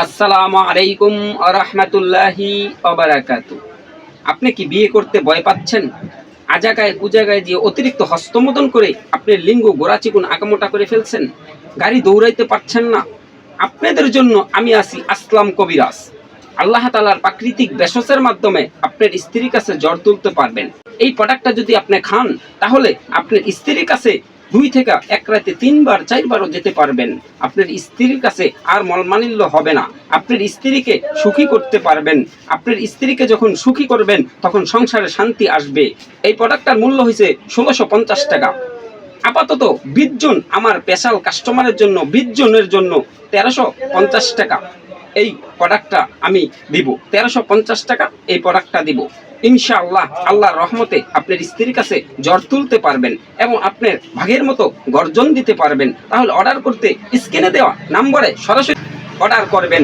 আসসালামু আলাইকুম ওয়া রাহমাতুল্লাহি ওয়া বারাকাতুহু। আপনি কি বিয়ে করতে ভয় পাচ্ছেন? আজাগায় কুজাগায় দিয়ে অতিরিক্ত হস্তমোদন করে আপনি লিঙ্গ গোড়াচিকুন আঁকামোটা করে ফেলছেন? গাড়ি দৌড়াইতে পারছেন না? আপনাদের জন্য আমি আছি আসলাম কবিরাজ। আল্লাহ তাআলার প্রাকৃতিক ভেষজের মাধ্যমে আপনার স্ত্রীর কাছে জ্বর তুলতে পারবেন। এই প্রোডাক্টটা যদি আপনি খান তাহলে আপনার স্ত্রীর কাছে 2 থেকে 1 রাতে 3 বার 4 বারও যেতে পারবেন। আপনার স্ত্রীর কাছে আর মলমালিন্য হবে না। আপনার স্ত্রীকে সুখী করতে পারবেন। আপনার স্ত্রীকে যখন সুখী করবেন তখন সংসারে শান্তি আসবে। এই প্রোডাক্টটার মূল্য হয়েছে 1650 টাকা। আপাতত 20 জন আমার স্পেশাল কাস্টমারের জন্য 20 জনের জন্য 1350 টাকা এই প্রোডাক্টটা আমি দিব। 1350 টাকা এই প্রোডাক্টটা দিব। ইনশাআল্লাহ আল্লাহর রহমতে আপনার স্ত্রীর কাছে জ্বর তুলতে পারবেন এবং আপনার ভাগের মতো গর্জন দিতে পারবেন। তাহলে অর্ডার করতে স্ক্রিনে দেওয়া নম্বরে সরাসরি অর্ডার করবেন।